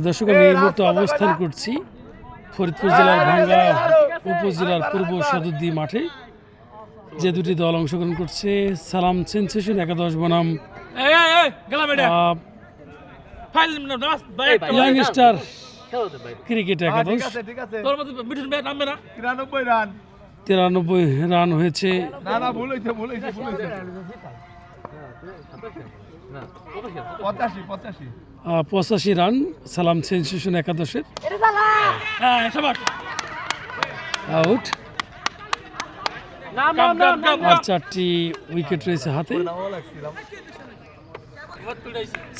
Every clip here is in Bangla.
দর্শক, আমি এই মুহূর্তে অবস্থান করছি ফরিদপুর জেলার ভাঙ্গা উপজেলার পূর্ব সদরদি মাঠে। যে দুটি দল অংশগ্রহণ করছে, সালাম সেনসেশন একাদশ বনাম ইয়াং স্টার ক্রিকেট একাদশ। 93 রান হয়েছে। 85 রান সালাম সেনসেশন একাদশের। আউট। আর 4টি উইকেট রয়েছে হাতে।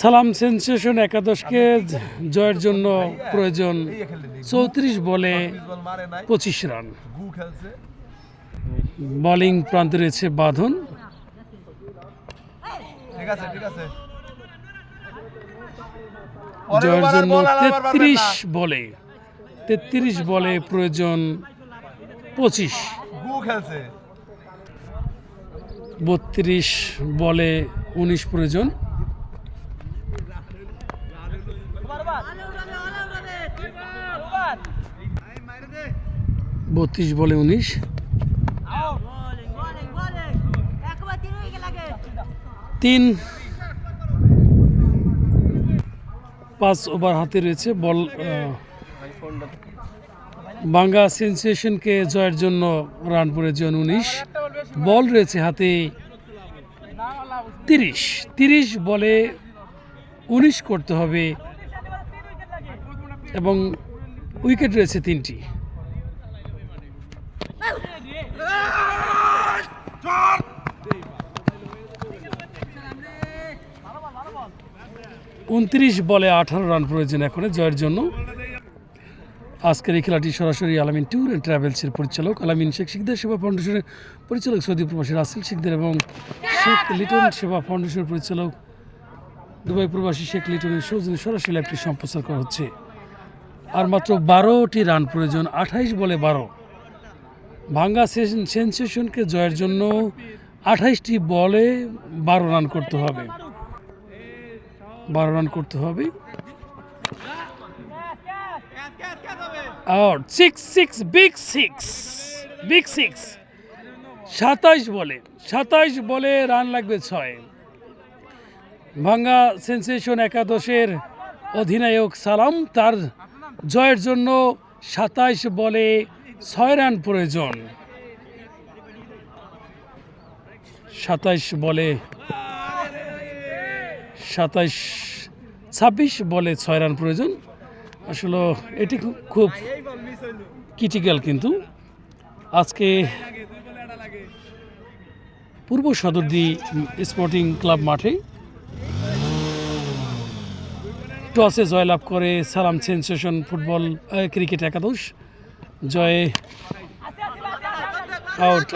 সালাম সেনসেশন একাদশকে জয়ের জন্য প্রয়োজন 34 বলে 25 রান। বোলিং প্রান্তে রয়েছে বাঁধন। জয়ের জন্য 33 বলে প্রয়োজন 25। 32 বলে 19 প্রয়োজন। 32 বলে 19। 5 ওভার হাতে রয়েছে। বল ভাঙ্গা সেনসেশনকে জয়ের জন্য রান প্রয়োজন 19। বল রয়েছে হাতে 30 বলে 19 করতে হবে এবং উইকেট রয়েছে 3টি। উনত্রিশ বলে 18 রান প্রয়োজন এখন জয়ের জন্য। আজকের এই খেলাটি সরাসরি আলামিন ট্যুর অ্যান্ড ট্রাভেলসের পরিচালক আলামিন শেখ শিকদার সেবা ফাউন্ডেশনের পরিচালক সৌদি প্রবাসী রাসেল শিকদার এবং শেখ লিটন সেবা ফাউন্ডেশনের পরিচালক দুবাই প্রবাসী শেখ লিটনের সৌজন্যে সরাসরি লাইভটি সম্প্রচার করা হচ্ছে। আর মাত্র 12টি রান প্রয়োজন, 28 বলে 12। ভাঙ্গা সেনসেশনকে জয়ের জন্য 28টি বলে 12 রান করতে হবে। 12 রান করতে হবে। আউট। 6 big six. 27 বলে রান লাগবে 6। ভাঙ্গা সেনসেশন একাদশের অধিনায়ক সালাম, তার জয়ের জন্য 27 বলে 6 রান প্রয়োজন। 26 বলে 6 রান প্রয়োজন। আসলে এটি খুব ক্রিটিক্যাল। কিন্তু আজকে পূর্ব সদরদি স্পোর্টিং ক্লাব মাঠে টসে জয়লাভ করে সালাম সেনসেশন ফুটবল ক্রিকেট একাদশ। জয়ে আউট।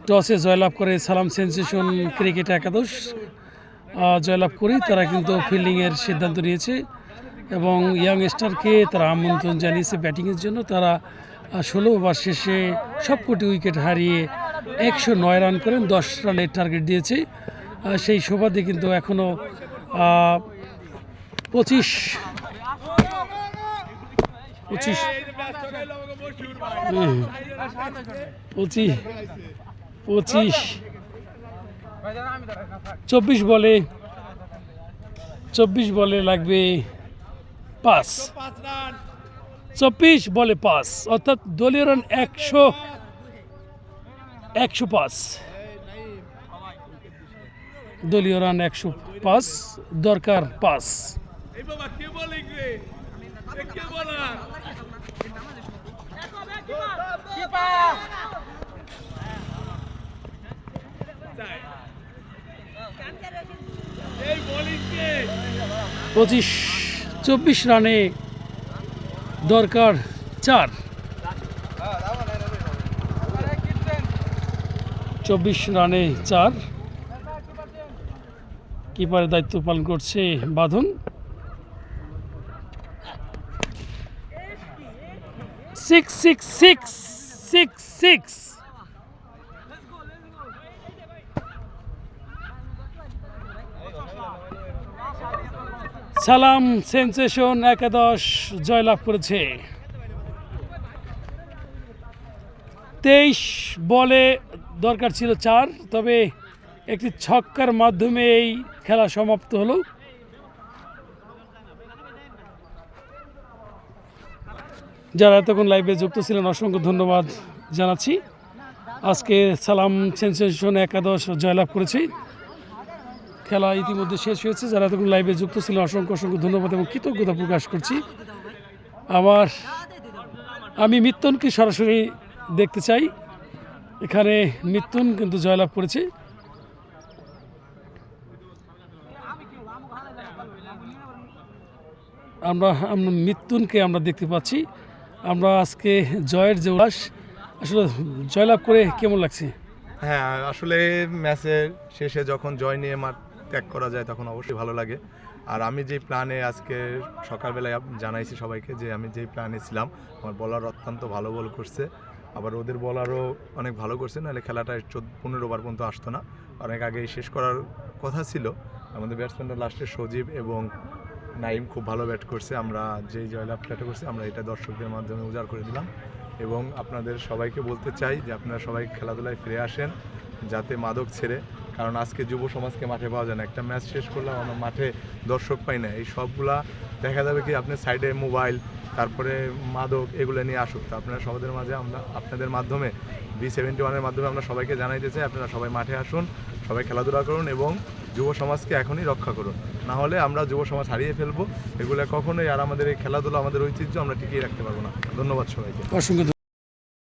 টসে জয়লাভ করে সালাম সেনসেশন ক্রিকেট একাদশ। জয়লাভ করেই তারা কিন্তু ফিল্ডিংয়ের সিদ্ধান্ত নিয়েছে এবং ইয়াং স্টারকে তারা আমন্ত্রণ জানিয়েছে ব্যাটিংয়ের জন্য। তারা 16 ওভার শেষে সবকটি উইকেট হারিয়ে 109 রান করেন। 10 রানের টার্গেট দিয়েছে। সেই সুবাদে কিন্তু এখনও 25 24 বলে লাগবে 5। 24 বলে 5, অর্থাৎ দলীয় রান 105। দলীয় রান 105, দরকার 5। পঁচিশ 24 রানে দরকার 4। 24 রানে 4। কিপারের দায়িত্ব পালন করছে বাঁধন। 6 6-6। সালাম সেন্সেশন একাদশ জয়লাভ করেছে। 23 বলে দরকার ছিল 4, তবে একটি ছক্কার মাধ্যমে এই খেলা সমাপ্ত হলো। যারা এতক্ষণ লাইভে যুক্ত ছিলেন অসংখ্য ধন্যবাদ জানাচ্ছি। আজকে সালাম সেন্সেশন একাদশ জয়লাভ করেছে। খেলা ইতিমধ্যে শেষ হয়েছে। যারা এতক্ষণ লাইভে যুক্ত ছিলেন অসংখ্য ধন্যবাদ এবং কৃতজ্ঞতা প্রকাশ করছি। আমি মিত্তনকে সরাসরি দেখতে চাই। এখানে মিত্তুন কিন্তু জয়লাভ করেছে। আমরা মিত্তুনকে আমরা দেখতে পাচ্ছি। আমরা আজকে জয়ের যে উল্লাস, আসলে জয়লাভ করে কেমন লাগছে? হ্যাঁ, আসলে ম্যাচের শেষে যখন জয় নিয়ে মাঠ ত্যাগ করা যায় তখন অবশ্যই ভালো লাগে। আর আমি যেই প্ল্যানে আজকে সকালবেলায় জানাইছি সবাইকে যে আমি যেই প্ল্যানে ছিলাম, আমার বলার অত্যন্ত ভালো বল করছে, আবার ওদের বলারও অনেক ভালো করছে, নাহলে খেলাটা 15 ওভার পর্যন্ত আসতো না। অনেক আগেই শেষ করার কথা ছিল। আমাদের ব্যাটসম্যানরা লাস্টে সজীব এবং নাইম খুব ভালো ব্যাট করছে। আমরা যেই জয়লাভটা করছি আমরা এটা দর্শকদের মাধ্যমে উজাড় করে দিলাম। এবং আপনাদের সবাইকে বলতে চাই যে আপনারা সবাই খেলাধুলায় ফিরে আসেন, যাতে মাদক ছেড়ে, কারণ আজকে যুব সমাজকে মাঠে পাওয়া যায় না। একটা ম্যাচ শেষ করলাম, আমরা মাঠে দর্শক পাই না। এই সবগুলা দেখা যাবে কি আপনার সাইডে মোবাইল, তারপরে মাদক, এগুলো নিয়ে আসুক। তো আপনারা সবাদের মাঝে আমরা আপনাদের মাধ্যমে B71-এর মাধ্যমে আমরা সবাইকে জানাইতে চাই আপনারা সবাই মাঠে আসুন, সবাই খেলাধুলা করুন এবং যুব সমাজকে এখনই রক্ষা করুন। না হলে আমরা যুব সমাজ হারিয়ে ফেলবো। এগুলো কখনোই আর আমাদের এই খেলাধুলা, আমাদের ঐতিহ্য আমরা টিকিয়ে রাখতে পারবো না। ধন্যবাদ সবাইকে। অসংখ্য